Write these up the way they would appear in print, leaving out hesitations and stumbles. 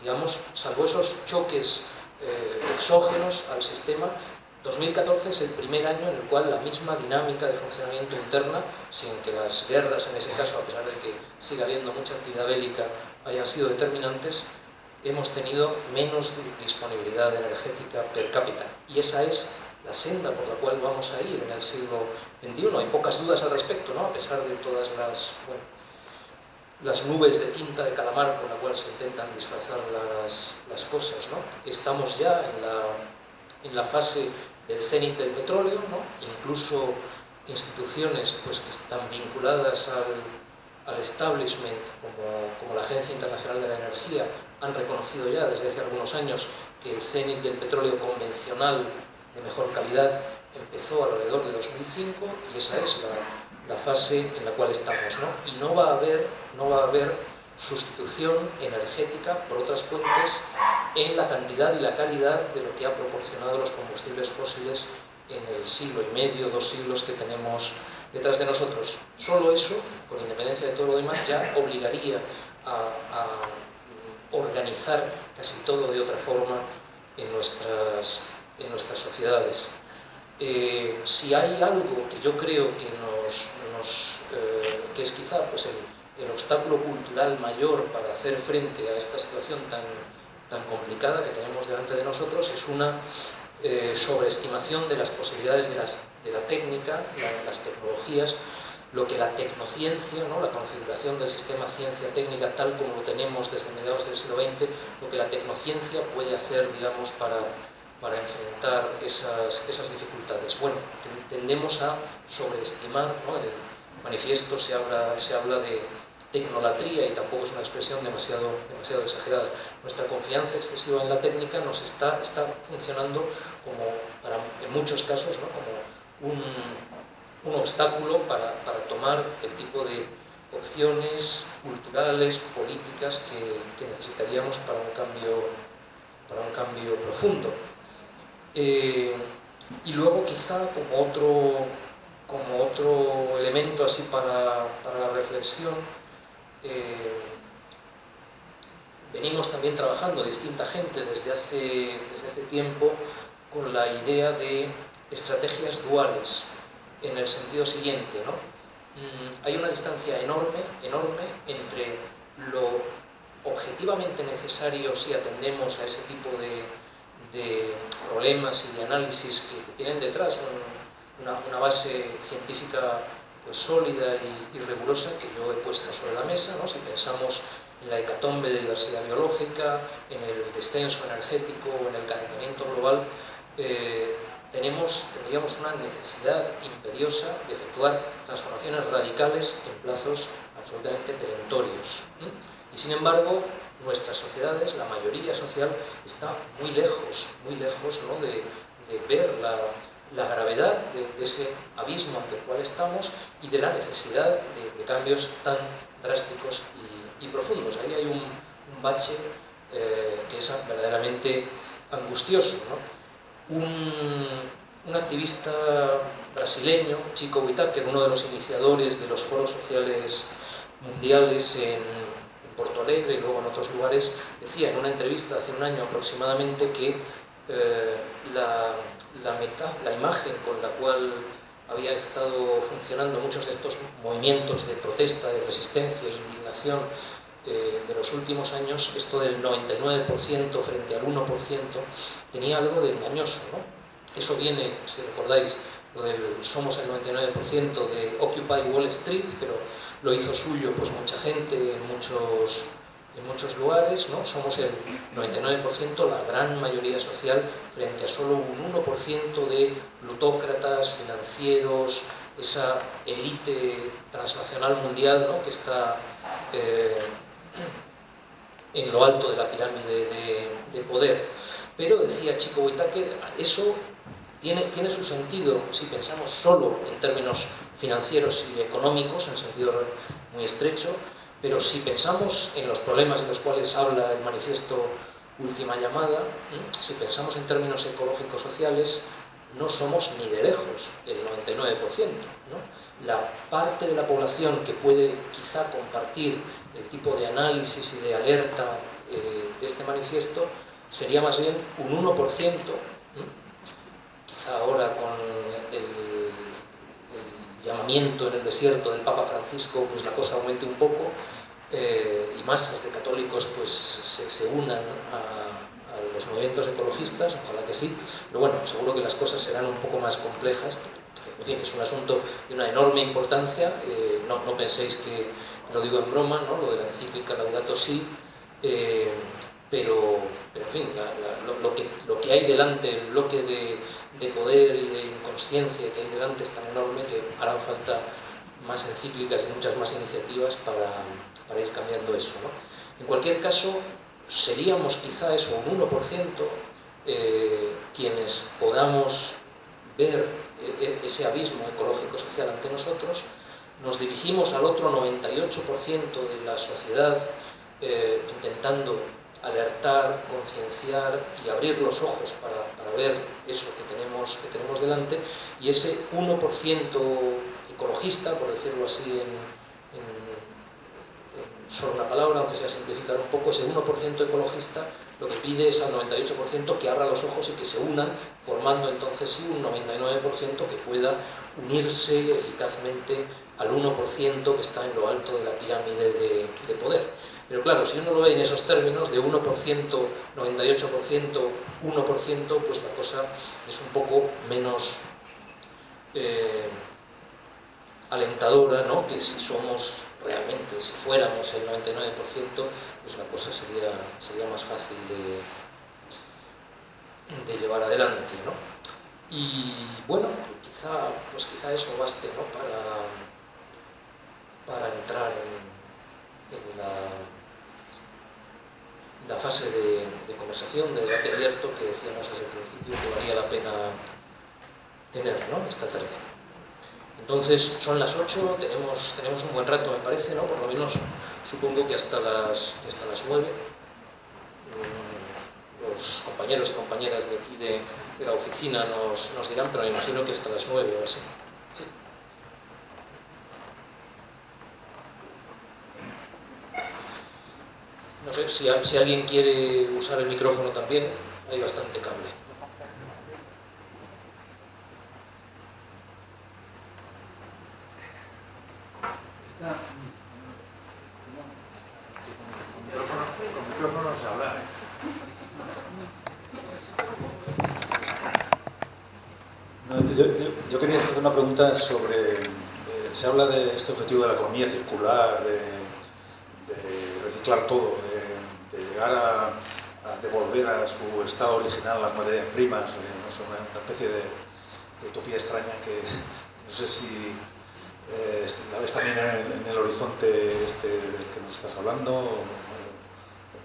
digamos, salvo esos choques exógenos al sistema, 2014 es el primer año en el cual la misma dinámica de funcionamiento interna, sin que las guerras en ese caso, a pesar de que siga habiendo mucha actividad bélica, hayan sido determinantes, hemos tenido menos disponibilidad energética per cápita. Y esa es la senda por la cual vamos a ir en el siglo XXI. Hay pocas dudas al respecto, ¿no? A pesar de todas las nubes de tinta de calamar con la cual se intentan disfrazar las cosas, ¿no? Estamos ya en la fase del cenit del petróleo, ¿no? Incluso instituciones pues, que están vinculadas al establishment, como la Agencia Internacional de la Energía, han reconocido ya desde hace algunos años que el cenit del petróleo convencional de mejor calidad empezó alrededor de 2005 y esa es la fase en la cual estamos, ¿no? Y no va a haber sustitución energética por otras fuentes en la cantidad y la calidad de lo que ha proporcionado los combustibles fósiles en el siglo y medio, 2 siglos que tenemos detrás de nosotros. Solo eso, con independencia de todo lo demás, ya obligaría a organizar casi todo de otra forma en nuestras sociedades. Si hay algo que yo creo que que es quizá pues el obstáculo cultural mayor para hacer frente a esta situación tan complicada que tenemos delante de nosotros, es una sobreestimación de las posibilidades de la técnica, las tecnologías, lo que la tecnociencia, ¿no? La configuración del sistema ciencia-técnica tal como lo tenemos desde mediados del siglo XX, lo que la tecnociencia puede hacer, digamos, para enfrentar esas dificultades. Bueno, tendemos a sobreestimar, ¿no? En el manifiesto se habla de tecnolatría y tampoco es una expresión demasiado exagerada. Nuestra confianza excesiva en la técnica nos está funcionando como, en muchos casos, ¿no? Como un obstáculo para tomar el tipo de opciones culturales, políticas que necesitaríamos para un cambio profundo. Y luego quizá como otro elemento así para la reflexión, venimos también trabajando distinta gente desde hace tiempo con la idea de estrategias duales, en el sentido siguiente, ¿no? Hay una distancia enorme entre lo objetivamente necesario si atendemos a ese tipo de problemas y de análisis que tienen detrás una base científica pues sólida y rigurosa que yo he puesto sobre la mesa, ¿no? Si pensamos en la hecatombe de diversidad biológica, en el descenso energético, en el calentamiento global, tendríamos una necesidad imperiosa de efectuar transformaciones radicales en plazos absolutamente perentorios. Y sin embargo, nuestras sociedades, la mayoría social, está muy lejos, ¿no? de ver la gravedad de ese abismo ante el cual estamos y de la necesidad de cambios tan drásticos y profundos. Ahí hay un bache que es verdaderamente angustioso, ¿no? Un activista brasileño, Chico Huitaker, uno de los iniciadores de los foros sociales mundiales en Porto Alegre y luego en otros lugares, decía en una entrevista hace un año aproximadamente que la imagen con la cual había estado funcionando muchos de estos movimientos de protesta, de resistencia e indignación de los últimos años, esto del 99% frente al 1%, tenía algo de engañoso, ¿no? Eso viene, si recordáis, lo del somos el 99% de Occupy Wall Street, pero lo hizo suyo pues mucha gente en muchos lugares, ¿no? Somos el 99%, la gran mayoría social, frente a solo un 1% de plutócratas, financieros, esa élite transnacional mundial, ¿no? Que está en lo alto de la pirámide de poder. Pero, decía Chico Huitaker, eso tiene su sentido si pensamos solo en términos financieros y económicos, en sentido muy estrecho, pero si pensamos en los problemas de los cuales habla el manifiesto Última Llamada, si pensamos en términos ecológicos sociales, no somos ni de lejos el 99%, ¿no? La parte de la población que puede quizá compartir el tipo de análisis y de alerta de este manifiesto sería más bien un 1%, quizá ahora con el llamamiento en el desierto del Papa Francisco, pues la cosa aumente un poco, y masas de católicos pues se unan a los movimientos ecologistas, ojalá que sí, pero bueno, seguro que las cosas serán un poco más complejas. En fin, es un asunto de una enorme importancia, no penséis que lo digo en broma, ¿no? Lo de la encíclica Laudato Si, pero en fin, lo que hay delante, el bloque de poder y de inconsciencia que hay delante es tan enorme que harán falta más encíclicas y muchas más iniciativas para ir cambiando eso, ¿no? En cualquier caso, seríamos quizá eso, un 1%, quienes podamos ver ese abismo ecológico-social ante nosotros. Nos dirigimos al otro 98% de la sociedad, intentando alertar, concienciar y abrir los ojos para ver eso que tenemos delante, y ese 1% ecologista, por decirlo así solo una palabra, aunque sea simplificar un poco, ese 1% ecologista lo que pide es al 98% que abra los ojos y que se unan, formando entonces sí un 99% que pueda unirse eficazmente al 1% que está en lo alto de la pirámide de poder. Pero claro, si uno lo ve en esos términos de 1%, 98%, 1%, pues la cosa es un poco menos alentadora, ¿no? Que si somos realmente, si fuéramos el 99%, pues la cosa sería más fácil de llevar adelante, ¿no? Y bueno, quizá eso baste, ¿no? para entrar en la fase de conversación, de debate abierto que decíamos desde el principio que valía la pena tener, ¿no? Esta tarde. Entonces son las 8, tenemos un buen rato, me parece, ¿no? Por lo menos supongo que hasta las 9. Los compañeros y compañeras de aquí de la oficina nos dirán, pero me imagino que hasta las 9 o así. ¿Sí? No sé, si alguien quiere usar el micrófono también, hay bastante cable. Con micrófono se habla, ¿eh? Yo quería hacer una pregunta sobre... se habla de este objetivo de la economía circular, de reciclar todo, de llegar a devolver a su estado original las materias primas, no sé, una especie de utopía extraña que no sé si la ves también en el horizonte del que nos estás hablando, o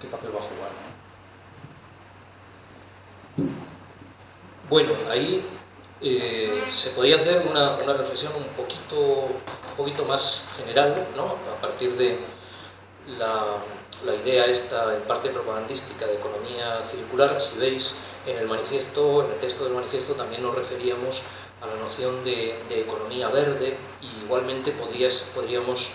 qué papel va a jugar, ¿no? Bueno, ahí se podría hacer una reflexión un poquito más general, ¿no? A partir de la idea esta en parte propagandística de economía circular. Si veis en el manifiesto, en el texto del manifiesto también nos referíamos a la noción de economía verde, y igualmente podríamos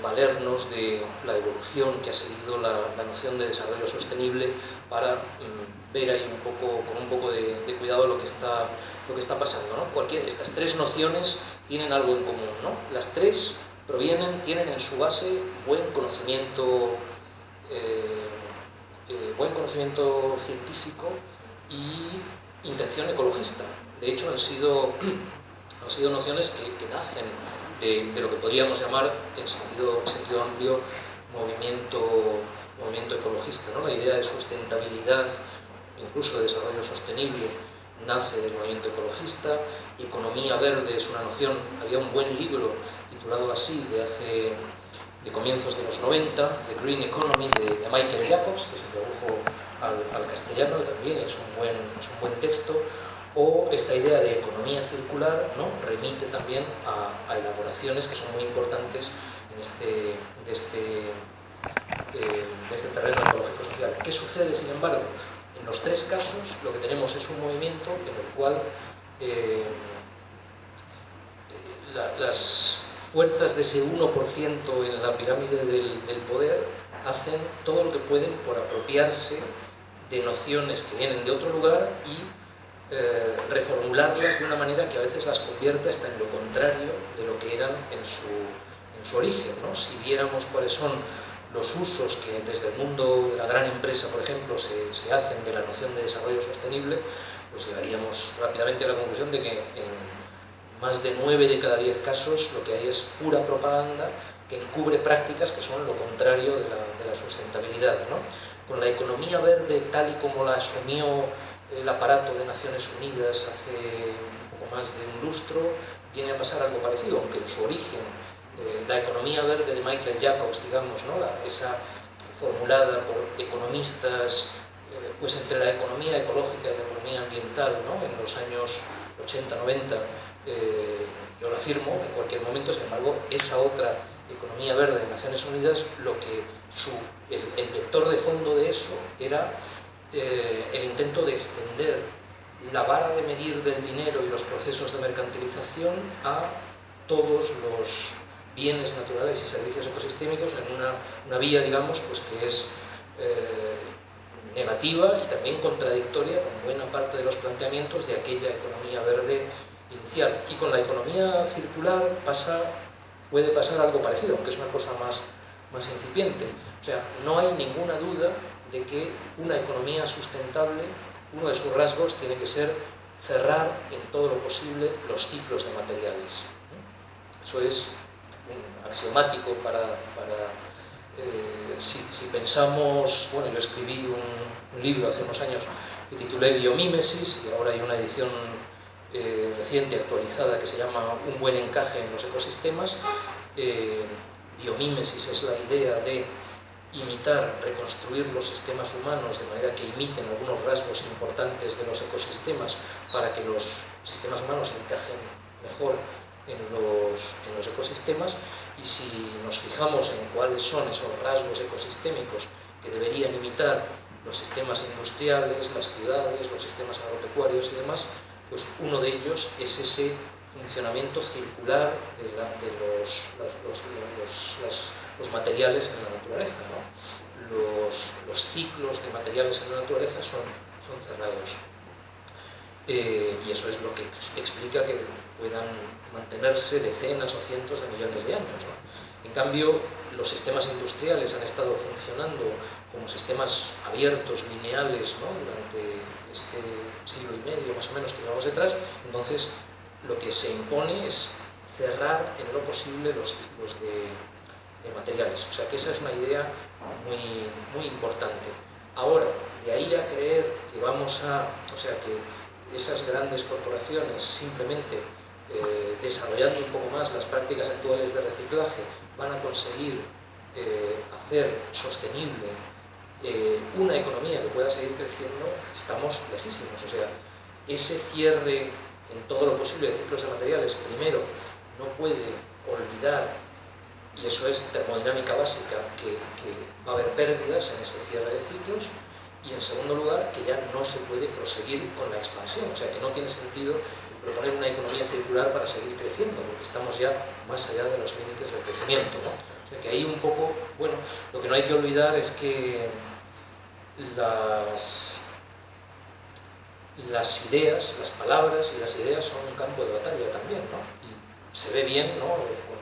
valernos de la evolución que ha seguido la noción de desarrollo sostenible para ver ahí con un poco de cuidado lo que está pasando, ¿no? Estas tres nociones tienen algo en común, ¿no? Las tres tienen en su base buen conocimiento científico y intención ecologista. De hecho, han sido nociones que nacen de lo que podríamos llamar, en sentido amplio, movimiento ecologista, ¿no? La idea de sustentabilidad, incluso de desarrollo sostenible, nace del movimiento ecologista. Economía verde es una noción, había un buen libro titulado así de comienzos de los 90, The Green Economy, de Michael Jacobs, que se tradujo al castellano, y también es un buen texto. O esta idea de economía circular, ¿no? Remite también a elaboraciones que son muy importantes de este terreno ecológico-social. ¿Qué sucede, sin embargo? En los tres casos lo que tenemos es un movimiento en el cual las fuerzas de ese 1% en la pirámide del poder hacen todo lo que pueden por apropiarse de nociones que vienen de otro lugar y reformularlas de una manera que a veces las convierta hasta en lo contrario de lo que eran en su origen, ¿no? Si viéramos cuáles son los usos que desde el mundo de la gran empresa, por ejemplo, se hacen de la noción de desarrollo sostenible, pues llegaríamos rápidamente a la conclusión de que en más de 9 de cada 10 casos lo que hay es pura propaganda que encubre prácticas que son lo contrario de la sustentabilidad, ¿no? Con la economía verde, tal y como la asumió el aparato de Naciones Unidas hace un poco más de un lustro, viene a pasar algo parecido, aunque en su origen la economía verde de Michael Jacobs, digamos, ¿no? Esa formulada por economistas pues entre la economía ecológica y la economía ambiental, ¿no? En los años 80-90, yo lo afirmo en cualquier momento. Sin embargo, esa otra economía verde de Naciones Unidas, el vector de fondo de eso era el intento de extender la vara de medir del dinero y los procesos de mercantilización a todos los bienes naturales y servicios ecosistémicos en una vía, digamos, pues que es negativa y también contradictoria con buena parte de los planteamientos de aquella economía verde inicial. Y con la economía circular puede pasar algo parecido, aunque es una cosa más incipiente. O sea, no hay ninguna duda de que una economía sustentable, uno de sus rasgos tiene que ser cerrar en todo lo posible los ciclos de materiales. Eso es axiomático si pensamos, bueno, yo escribí un libro hace unos años que titulé Biomímesis, y ahora hay una edición reciente, actualizada, que se llama Un buen encaje en los ecosistemas. Biomímesis es la idea de imitar, reconstruir los sistemas humanos de manera que imiten algunos rasgos importantes de los ecosistemas para que los sistemas humanos encajen mejor en los ecosistemas. Y si nos fijamos en cuáles son esos rasgos ecosistémicos que deberían imitar los sistemas industriales, las ciudades, los sistemas agropecuarios y demás, pues uno de ellos es ese funcionamiento circular de los materiales en la naturaleza, ¿no? Los ciclos de materiales en la naturaleza son cerrados. Y eso es lo que explica que puedan mantenerse decenas o cientos de millones de años, ¿no? En cambio, los sistemas industriales han estado funcionando como sistemas abiertos, lineales, ¿no? Durante este siglo y medio más o menos que llevamos detrás. Entonces, lo que se impone es cerrar en lo posible los ciclos de materiales. O sea que esa es una idea muy importante. Ahora, de ahí a creer que que esas grandes corporaciones simplemente desarrollando un poco más las prácticas actuales de reciclaje van a conseguir hacer sostenible una economía que pueda seguir creciendo, estamos lejísimos. O sea, ese cierre en todo lo posible de ciclos de materiales, primero, no puede olvidar, y eso es termodinámica básica, que va a haber pérdidas en ese cierre de ciclos, y en segundo lugar, que ya no se puede proseguir con la expansión. O sea, que no tiene sentido proponer una economía circular para seguir creciendo, porque estamos ya más allá de los límites del crecimiento, ¿no? O sea, que ahí un poco, bueno, lo que no hay que olvidar es que las ideas, las palabras y las ideas son un campo de batalla también, ¿no? Y se ve bien, ¿no? Con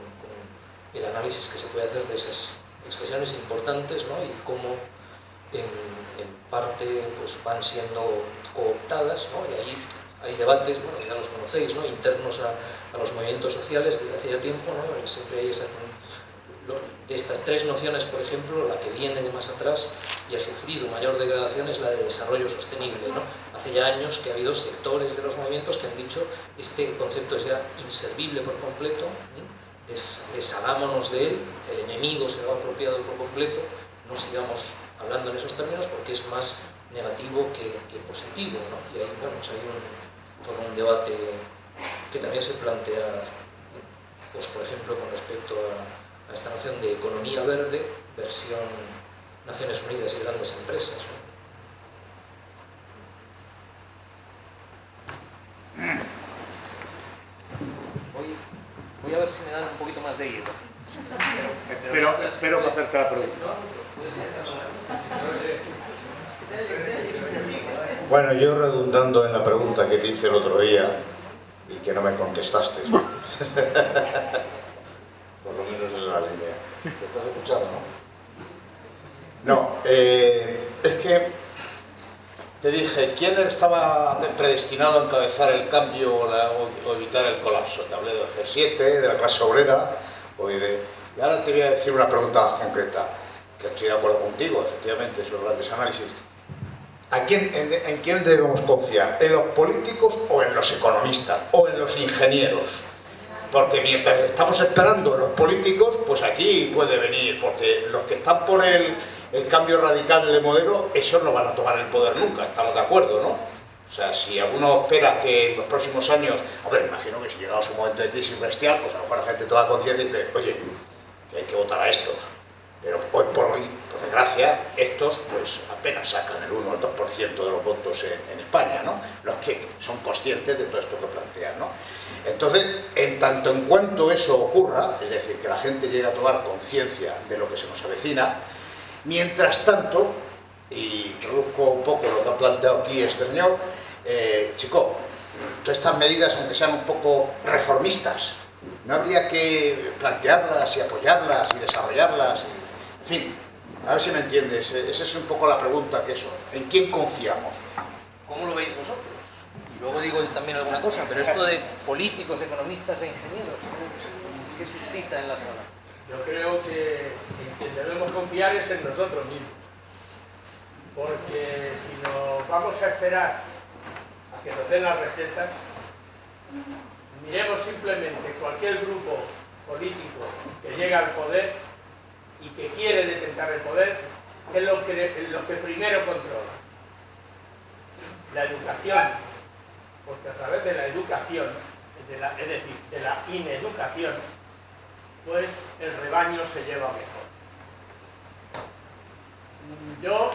el análisis que se puede hacer de esas expresiones importantes, ¿no? Y cómo en parte pues van siendo cooptadas, ¿no? Y ahí hay debates, bueno, ya los conocéis, ¿no? Internos a los movimientos sociales desde hace ya tiempo, ¿no? Siempre hay de estas tres nociones, por ejemplo, la que viene de más atrás y ha sufrido mayor degradación es la de desarrollo sostenible, ¿no? Hace ya años que ha habido sectores de los movimientos que han dicho este concepto es ya inservible por completo, deshagámonos de él, el enemigo se lo ha apropiado por completo, no sigamos hablando en esos términos porque es más negativo que positivo, ¿no? Y ahí, bueno, pues hay todo un debate que también se plantea, pues por ejemplo, con respecto a esta noción de economía verde, versión Naciones Unidas y grandes empresas, ¿no? Voy a ver si me dan un poquito más de hilo. Espero para hacerte la pregunta. Sí, no, Bueno, yo redundando en la pregunta que te hice el otro día y que no me contestaste, por lo menos en la línea. ¿Te estás escuchando, no? No, es que te dije, ¿quién estaba predestinado a encabezar el cambio o evitar el colapso? Te hablé del G7, de la clase obrera, y ahora te voy a decir una pregunta más concreta, que estoy de acuerdo contigo, efectivamente, esos grandes análisis. ¿En quién debemos confiar? ¿En los políticos o en los economistas o en los ingenieros? Porque mientras estamos esperando los políticos, pues aquí puede venir, porque los que están por el cambio radical del modelo, esos no van a tomar el poder nunca, estamos de acuerdo, ¿no? O sea, si alguno espera que en los próximos años, a ver, imagino que si llegamos a un momento de crisis bestial, pues a lo mejor la gente toma conciencia y dice, oye, que hay que votar a estos. Pero hoy por hoy, por desgracia, estos pues apenas sacan el 1 o el 2% de los votos en España, ¿no? Los que son conscientes de todo esto que plantean, ¿no? Entonces, en tanto en cuanto eso ocurra, es decir, que la gente llegue a tomar conciencia de lo que se nos avecina, mientras tanto, y traduzco un poco lo que ha planteado aquí este señor, chico, todas estas medidas, aunque sean un poco reformistas, no habría que plantearlas y apoyarlas y desarrollarlas. En fin, a ver si me entiendes, esa es un poco la pregunta que eso. ¿En quién confiamos? ¿Cómo lo veis vosotros? Y luego digo también alguna cosa, pero esto de políticos, economistas e ingenieros, ¿qué suscita en la sala? Yo creo que en quien debemos confiar es en nosotros mismos. Porque si nos vamos a esperar a que nos den las recetas, miremos simplemente cualquier grupo político que llega al poder y que quiere detentar el poder, es lo que primero controla. La educación, porque a través de la educación, es decir, de la ineducación, pues el rebaño se lleva mejor. Yo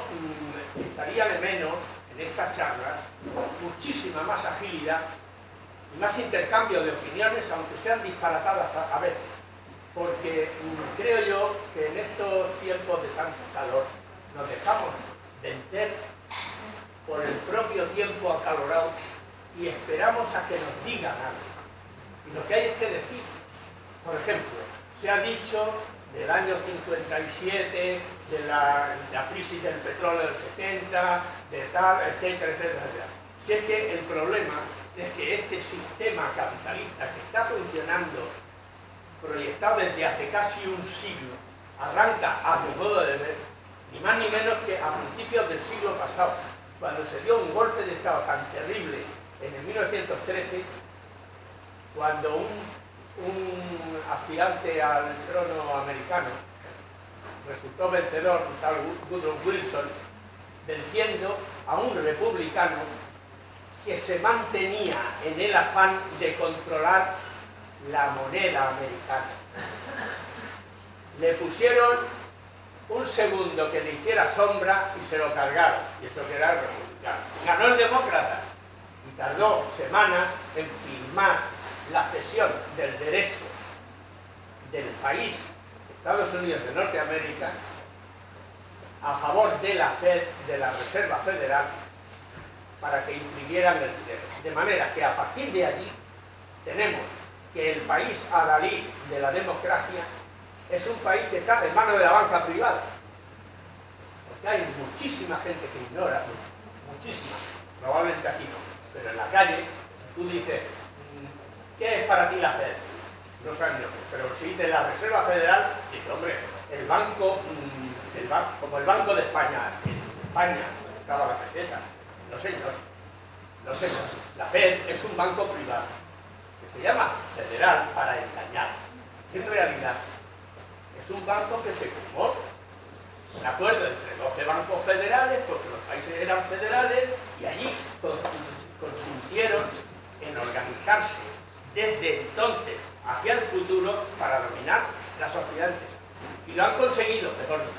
echaría de menos en esta charla muchísima más agilidad y más intercambio de opiniones, aunque sean disparatadas a veces, porque creo yo que en estos tiempos de tanto calor nos dejamos vencer por el propio tiempo acalorado y esperamos a que nos digan algo. Y lo que hay es que decir. Por ejemplo, se ha dicho del año 57, de la crisis del petróleo del 70, de tal, etcétera, etcétera, etcétera. Si es que el problema es que este sistema capitalista que está funcionando, proyectado desde hace casi un siglo, arranca, a mi modo de ver, ni más ni menos que a principios del siglo pasado, cuando se dio un golpe de Estado tan terrible en el 1913, cuando un aspirante al trono americano resultó vencedor, un tal Woodrow Wilson, venciendo a un republicano que se mantenía en el afán de controlar la moneda americana. Le pusieron un segundo que le hiciera sombra y se lo cargaron, y eso que era el republicano. Ganó el demócrata y tardó semanas en firmar la cesión del derecho del país, Estados Unidos de Norteamérica, a favor de la Fed, de la Reserva Federal, para que imprimieran el dinero. De manera que a partir de allí tenemos que el país adalid de la democracia es un país que está en manos de la banca privada. Porque hay muchísima gente que ignora, muchísima, probablemente aquí no, pero en la calle tú dices, ¿qué es para ti la Fed? No saben lo que es, pero si dice la Reserva Federal, dice, hombre, el banco, como el Banco de España, en España estaba la peseta. No señor, no señor. La Fed es un banco privado, que se llama federal para engañar. En realidad, es un banco que se firmó un acuerdo entre 12 bancos federales, porque los países eran federales, y allí consintieron en organizarse desde entonces hacia el futuro para dominar la sociedad. Y lo han conseguido, mejor dicho,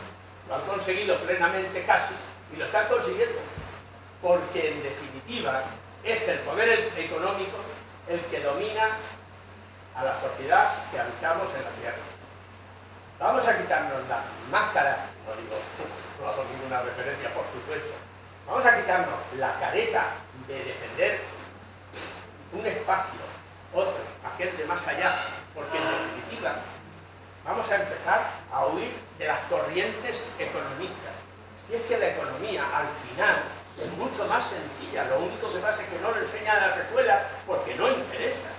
lo han conseguido plenamente casi, y lo están consiguiendo, porque en definitiva es el poder económico el que domina a la sociedad que habitamos en la Tierra. Vamos a quitarnos las máscaras no hago ninguna referencia, por supuesto. Vamos a quitarnos la careta de defender un espacio, otro, aquel de más allá, porque en definitiva vamos a empezar a huir de las corrientes economistas. Si es que la economía al final es mucho más sencilla, lo único que pasa es que no lo enseñan a las escuelas porque no interesa.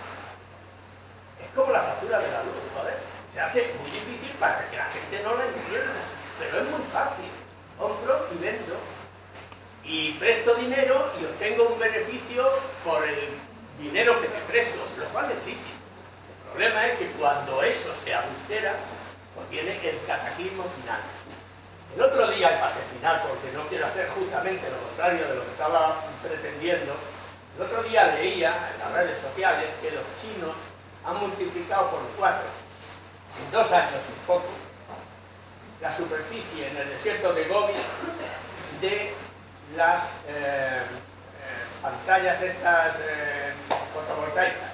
Es como la factura de la luz, joder. Se hace muy difícil para que la gente no la entienda, pero es muy fácil. Compro y vendo y presto dinero y obtengo un beneficio por el dinero que te presto, lo cual es lícito. El problema es que cuando eso se adultera, pues viene el cataclismo final. El otro día, el pase final, porque no quiero hacer justamente lo contrario de lo que estaba pretendiendo, el otro día leía en las redes sociales que los chinos han multiplicado por 4, en 2 años y poco, la superficie en el desierto de Gobi de las pantallas estas fotovoltaicas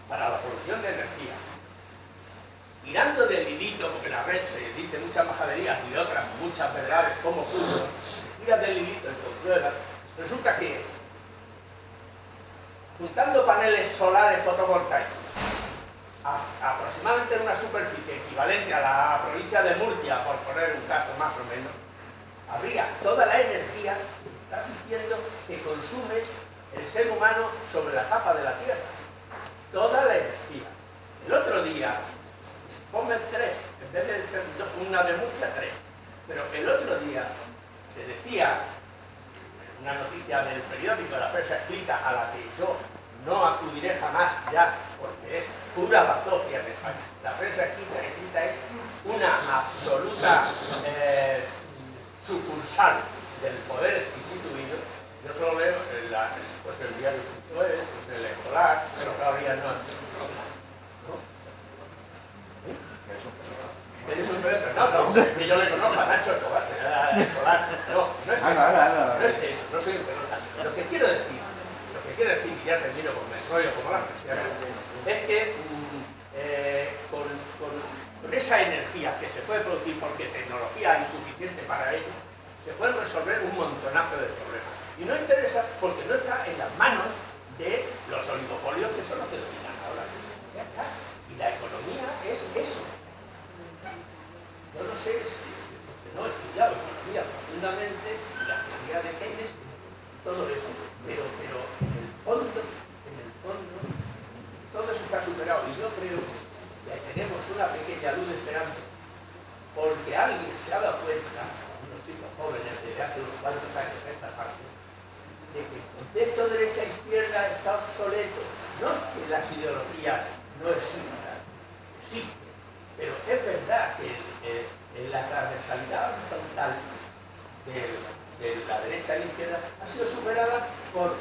para la producción de energía. Tirando del hilito, porque en la red se dice muchas majaderías y otras muchas verdades como justo, tiras del hilito y compruebas, resulta que juntando paneles solares fotovoltaicos aproximadamente en una superficie equivalente a la provincia de Murcia, por poner un caso más o menos, habría toda la energía que está diciendo que consume el ser humano sobre la capa de la Tierra. Toda la energía. El otro día, ponme 3, en vez de una de Murcia, 3. Pero el otro día se decía, en una noticia del periódico de la prensa escrita, a la que yo no acudiré jamás ya, porque es pura bazofia en España. La prensa escrita es una absoluta sucursal del poder instituido. Yo solo leo el diario el escolar, pero claro, ya no. ¿Eres un periodista? No, que yo le conozco a Nacho Escobar, no es eso, no soy un periodista. Lo que quiero decir, y ya termino con el rollo como la presión, es que con esa energía que se puede producir porque tecnología hay suficiente para ello, se pueden resolver un montonazo de problemas. Y no interesa porque no está en las manos de los oligopolios que son los que dominan ahora. Ya está. Y la economía es eso. Yo no sé, porque no he estudiado economía profundamente, la teoría de Keynes, todo eso, pero en el fondo, todo eso está superado. Y yo creo que tenemos una pequeña luz de esperanza, porque alguien se ha dado cuenta, unos chicos jóvenes desde hace unos cuantos años en esta parte, de que el concepto derecha-izquierda está obsoleto. No es que las ideologías no existan, existen, pero es verdad que en la transversalidad horizontal de la derecha y la izquierda ha sido superada por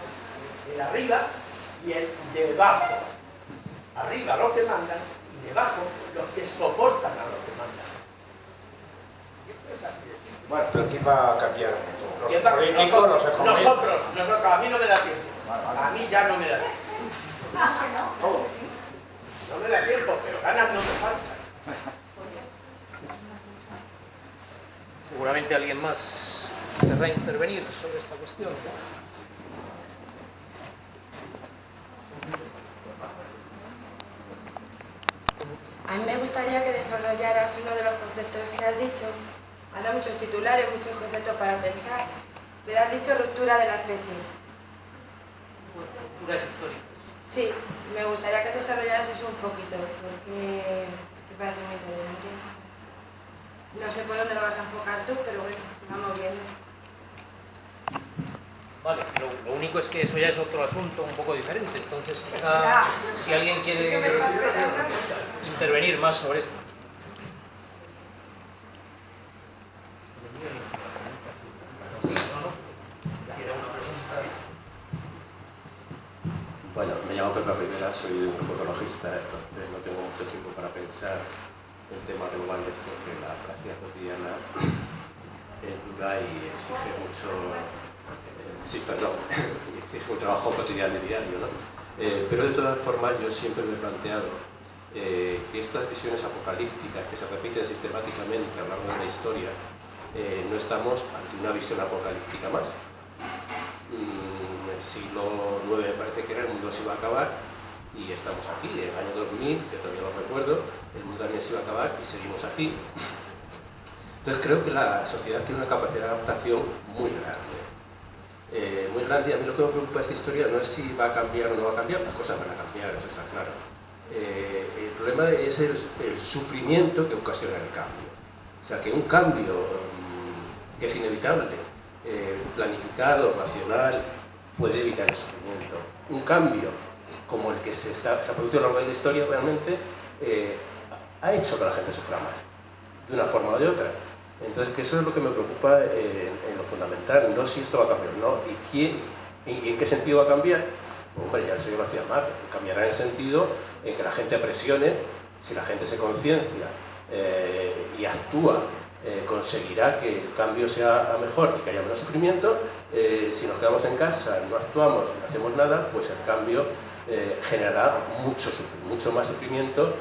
el arriba y el debajo. Arriba los que mandan y debajo los que soportan a los que mandan. Bueno, pero ¿quién va a cambiar? Los políticos, los económicos. Nosotros, a mí no me da tiempo. A mí ya no me da tiempo. No me da tiempo, pero ganas no me faltan. Seguramente alguien más querrá intervenir sobre esta cuestión. A mí me gustaría que desarrollaras uno de los conceptos que has dicho. Has dado muchos titulares, muchos conceptos para pensar, pero has dicho ruptura de la especie. Rupturas históricas. Sí, me gustaría que desarrollaras eso un poquito, porque me parece muy interesante. No sé por dónde lo vas a enfocar tú, pero bueno, vamos viendo. Vale, lo único es que eso ya es otro asunto un poco diferente, entonces quizá si alguien quiere intervenir más sobre esto. Sí, no. Si era una pregunta. Bueno, me llamo Pepe Rivera, soy de un grupo ecologista, entonces no tengo mucho tiempo para pensar el tema global porque la práctica cotidiana es dura y exige mucho, exige un trabajo cotidiano y diario, ¿no? Pero de todas formas yo siempre me he planteado que estas visiones apocalípticas que se repiten sistemáticamente a lo largo de la historia no estamos ante una visión apocalíptica más. El siglo IX me parece que era, el mundo se iba a acabar y estamos aquí, en el año 2000, que todavía lo recuerdo, el mundo también se iba a acabar y seguimos aquí. Entonces creo que la sociedad tiene una capacidad de adaptación muy grande. Muy grande, y a mí lo que me preocupa de esta historia no es si va a cambiar o no va a cambiar, las cosas van a cambiar, eso está claro. El problema es el sufrimiento que ocasiona el cambio. O sea, que un cambio que es inevitable, planificado, racional, puede evitar el sufrimiento. Un cambio como el que se ha producido a lo largo de la historia realmente ha hecho que la gente sufra más, de una forma o de otra. Entonces, que eso es lo que me preocupa en lo fundamental, no si esto va a cambiar o no, y en qué sentido va a cambiar. Pues, hombre, ya eso yo lo hacía más, cambiará en el sentido en que la gente presione, si la gente se conciencia y actúa, conseguirá que el cambio sea mejor y que haya menos sufrimiento. Si nos quedamos en casa, no actuamos, no hacemos nada, pues el cambio generará mucho más sufrimiento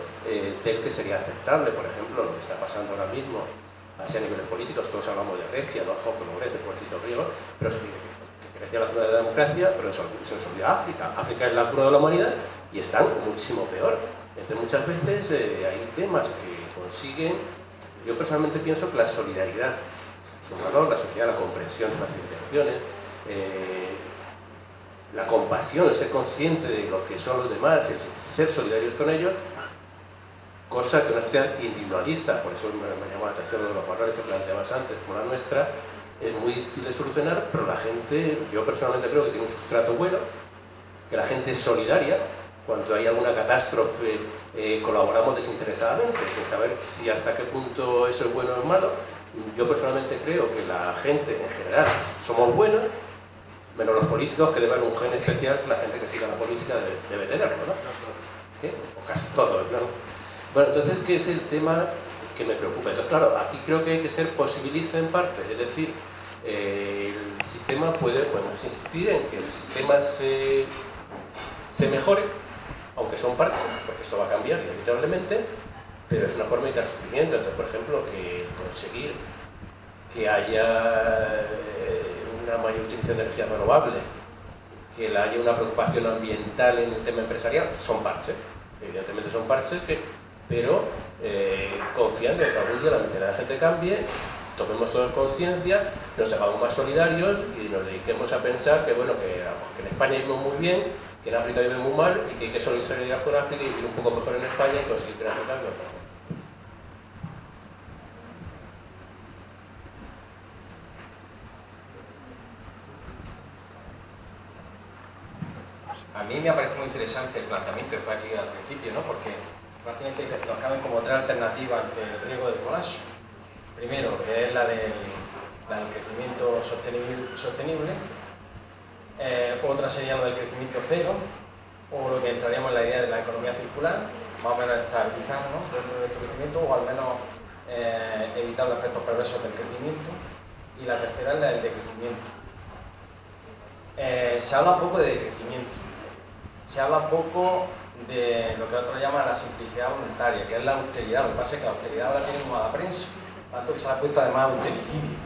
del que sería aceptable. Por ejemplo, lo que está pasando ahora mismo, así a niveles políticos, todos hablamos de Grecia, no como Grecia, el pobrecito griego, pero Grecia es la cuna de la democracia, pero se nos olvida África. África es la cuna de la humanidad y están muchísimo peor. Entonces muchas veces hay temas que consiguen, yo personalmente pienso que la solidaridad es un valor, la solidaridad, la comprensión de las intenciones, la compasión, el ser consciente de lo que son los demás, el ser solidarios con ellos, cosa que una sociedad individualista, por eso me llama la atención de los valores que planteabas antes, como la nuestra, es muy difícil de solucionar, pero la gente, yo personalmente creo que tiene un sustrato bueno, que la gente es solidaria, cuando hay alguna catástrofe colaboramos desinteresadamente, sin saber si hasta qué punto eso es bueno o es malo. Yo personalmente creo que la gente en general somos buenos, menos los políticos, que deben haber un gen especial que la gente que siga la política debe tenerlo, ¿no? ¿Qué? O casi todos, ¿no? Bueno, entonces, ¿qué es el tema que me preocupa? Entonces, claro, aquí creo que hay que ser posibilista en parte, es decir, el sistema podemos insistir en que el sistema se mejore, aunque son parches, porque esto va a cambiar inevitablemente, pero es una forma de evitar sufrimiento. Entonces, por ejemplo, que conseguir que haya una mayor utilización de energías renovables, que haya una preocupación ambiental en el tema empresarial, son parches, evidentemente son parches, pero confiando en que algún día la mentalidad de la gente cambie, tomemos todos conciencia, nos hagamos más solidarios y nos dediquemos a pensar que, bueno, que en España vivimos muy bien, que en África viven muy mal y que hay que solidarizar con África y vivir un poco mejor en España y conseguir que en África viva mejor. A mí me parece muy interesante el planteamiento que fue aquí al principio, ¿no? Porque prácticamente nos caben como tres alternativas ante el riesgo del colapso. Primero, que es la del crecimiento sostenible. Otra sería lo del crecimiento cero, o lo que entraríamos en la idea de la economía circular, más o menos estabilizarnos dentro de nuestro crecimiento, o al menos evitar los efectos perversos del crecimiento. Y la tercera es la del decrecimiento. Se habla poco de decrecimiento, se habla poco de lo que otros llaman la simplicidad voluntaria, que es la austeridad. Lo que pasa es que la austeridad ahora tiene muy mala prensa, tanto que se ha puesto además austericidio.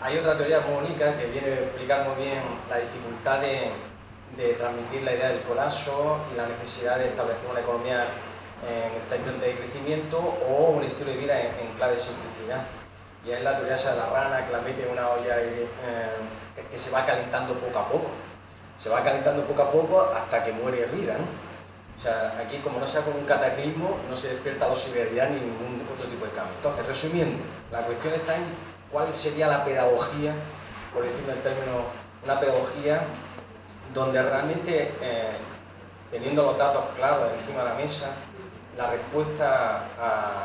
Hay otra teoría muy bonita que viene a explicar muy bien la dificultad de transmitir la idea del colapso y la necesidad de establecer una economía en términos de crecimiento o un estilo de vida en clave de simplicidad. Y es la teoría esa de la rana que la mete en una olla que se va calentando poco a poco. Se va calentando poco a poco hasta que muere hervida, ¿no? O sea, aquí como no sea con un cataclismo, no se despierta la solidaridad ni ningún otro tipo de cambio. Entonces, resumiendo, la cuestión está en cuál sería la pedagogía, por decirlo en términos, una pedagogía donde realmente, teniendo los datos claros encima de la mesa, la respuesta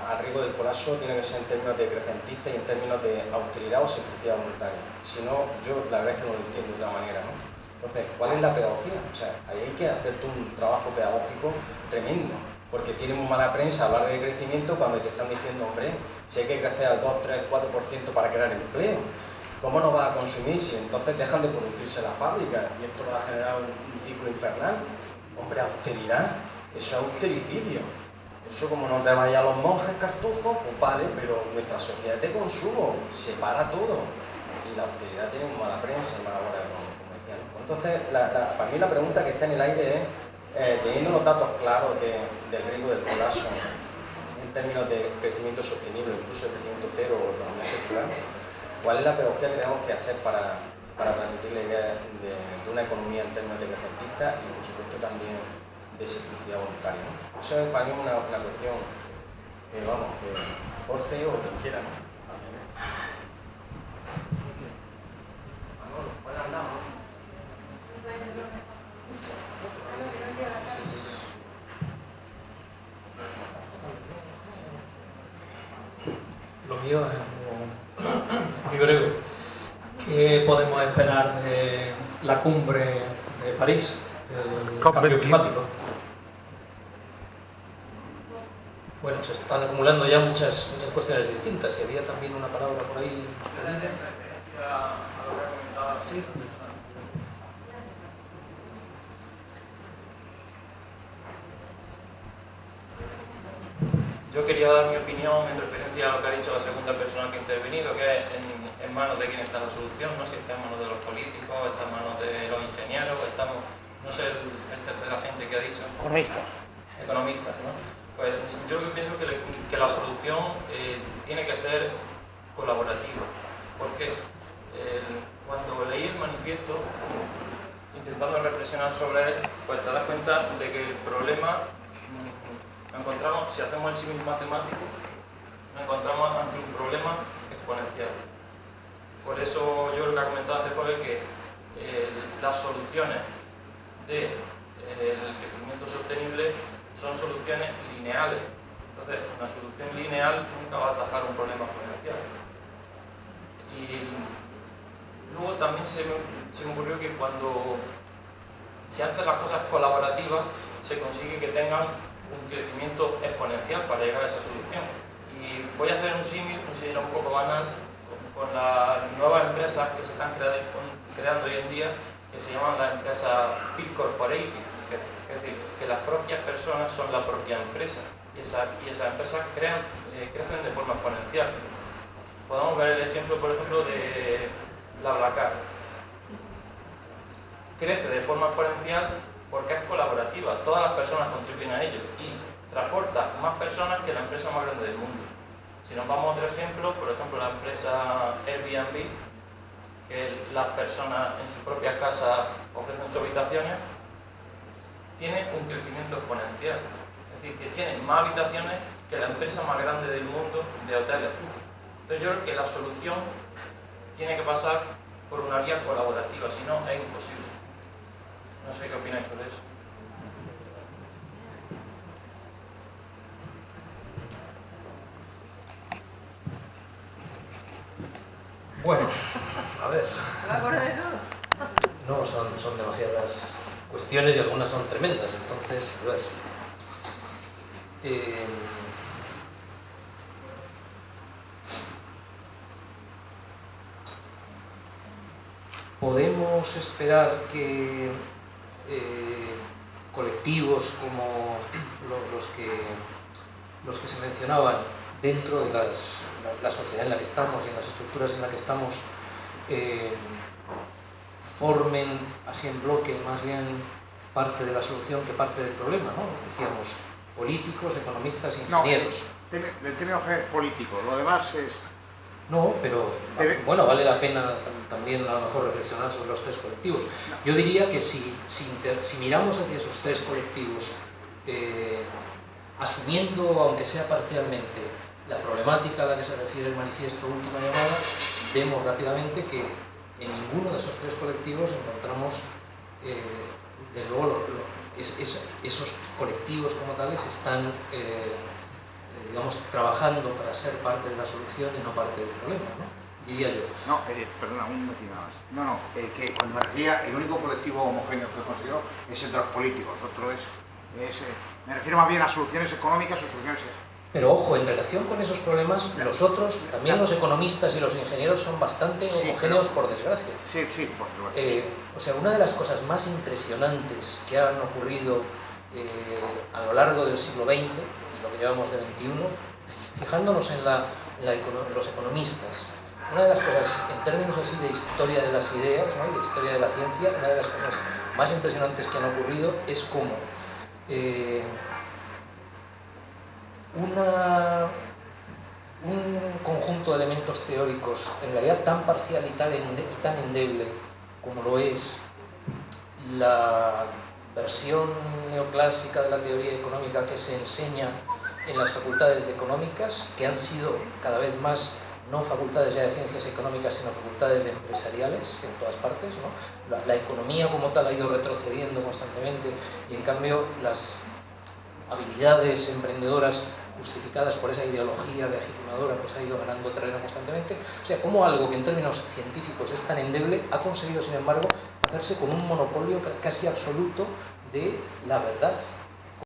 al riesgo del colapso tiene que ser en términos decrecentista y en términos de austeridad o simplicidad voluntaria. Si no, yo la verdad es que no lo entiendo de otra manera, ¿no? Entonces, ¿cuál es la pedagogía? O sea, ahí hay que hacer un trabajo pedagógico tremendo, porque tiene muy mala prensa hablar de crecimiento cuando te están diciendo, hombre, si hay que crecer al 2, 3, 4% para crear empleo, ¿cómo no va a consumir si entonces dejan de producirse las fábricas y esto va a generar un ciclo infernal? Hombre, austeridad, eso es austericidio. Eso como no te vayan los monjes cartujos, pues vale, pero nuestra sociedad es de consumo, separa todo. Y la austeridad tiene mala prensa, mala hora, como decía. Entonces, para mí la pregunta que está en el aire es, teniendo los datos claros del riesgo del colapso en términos de crecimiento sostenible, incluso de crecimiento cero o economía circular, ¿cuál es la pedagogía que tenemos que hacer para transmitir la idea de una economía en términos decrecentista y, por supuesto, también de simplicidad voluntaria, ¿no? Eso es para mí una cuestión que, vamos, que Jorge o quien quiera, ¿no? Lo mío es muy breve. ¿Qué podemos esperar de la cumbre de París, el cambio climático? Bueno, se están acumulando ya muchas cuestiones distintas y había también una palabra por ahí. Sí. Yo quería dar mi opinión en referencia a lo que ha dicho la segunda persona que ha intervenido, que es en manos de quién está la solución, no si está en manos de los políticos, está en manos de los ingenieros, estamos, no sé, el tercer agente que ha dicho. Economistas, ¿no? Pues yo pienso que la solución tiene que ser colaborativa, porque cuando leí el manifiesto, intentando reflexionar sobre él, pues te das cuenta de que el problema lo encontramos, si hacemos el símil matemático, nos encontramos ante un problema exponencial. Por eso yo lo que he comentado antes fue que las soluciones del crecimiento sostenible son soluciones lineales. Entonces, una solución lineal nunca va a atajar un problema exponencial. Y luego también se me ocurrió que cuando se hacen las cosas colaborativas, se consigue que tengan un crecimiento exponencial para llegar a esa solución. Y voy a hacer un símil, un poco banal, con las nuevas empresas que se están creando hoy en día, que se llaman las empresas Big Corporated, es decir, que las propias personas son la propia empresa y esas empresas crecen de forma exponencial. Podemos ver el ejemplo, por ejemplo, de BlaBlaCar. Crece de forma exponencial porque es colaborativa, todas las personas contribuyen a ello y transporta más personas que la empresa más grande del mundo. Si nos vamos a otro ejemplo, por ejemplo la empresa Airbnb, que las personas en su propia casa ofrecen sus habitaciones, tiene un crecimiento exponencial, es decir, que tiene más habitaciones que la empresa más grande del mundo de hoteles. Entonces yo creo que la solución tiene que pasar por una vía colaborativa, si no es imposible. No sé qué opináis sobre eso. Bueno, a ver. ¿Me acuerdo de todo? No, son demasiadas cuestiones y algunas son tremendas, entonces, a ver. ¿Podemos esperar que colectivos como los que se mencionaban dentro de la sociedad en la que estamos y en las estructuras en las que estamos formen así en bloque más bien parte de la solución que parte del problema, ¿no? Decíamos políticos, economistas, ingenieros. No, el término es político, lo demás es... No, pero bueno, vale la pena también a lo mejor reflexionar sobre los tres colectivos. Yo diría que si miramos hacia esos tres colectivos, asumiendo, aunque sea parcialmente, la problemática a la que se refiere el manifiesto Última Llamada, vemos rápidamente que en ninguno de esos tres colectivos encontramos, desde luego, esos colectivos como tales están digamos, trabajando para ser parte de la solución y no parte del problema, ¿no? Diría yo. No, perdona, un motivo más. No, que cuando me refería, el único colectivo homogéneo que considero es el de los políticos, otro me refiero más bien a soluciones económicas o soluciones... Pero ojo, en relación con esos problemas, los otros, también los economistas y los ingenieros son bastante homogéneos, por desgracia. Sí, por desgracia. O sea, una de las cosas más impresionantes que han ocurrido a lo largo del siglo XX, lo que llevamos de 21, fijándonos en los economistas. Una de las cosas, en términos así de historia de las ideas, ¿no?, y de historia de la ciencia, una de las cosas más impresionantes que han ocurrido es cómo un conjunto de elementos teóricos en realidad tan parcial y tan endeble como lo es la versión neoclásica de la teoría económica que se enseña en las facultades de económicas, que han sido cada vez más no facultades ya de ciencias económicas, sino facultades de empresariales en todas partes, ¿no? La economía como tal ha ido retrocediendo constantemente y en cambio las habilidades emprendedoras justificadas por esa ideología legitimadora pues ha ido ganando terreno constantemente. O sea, como algo que en términos científicos es tan endeble ha conseguido, sin embargo, hacerse con un monopolio casi absoluto de la verdad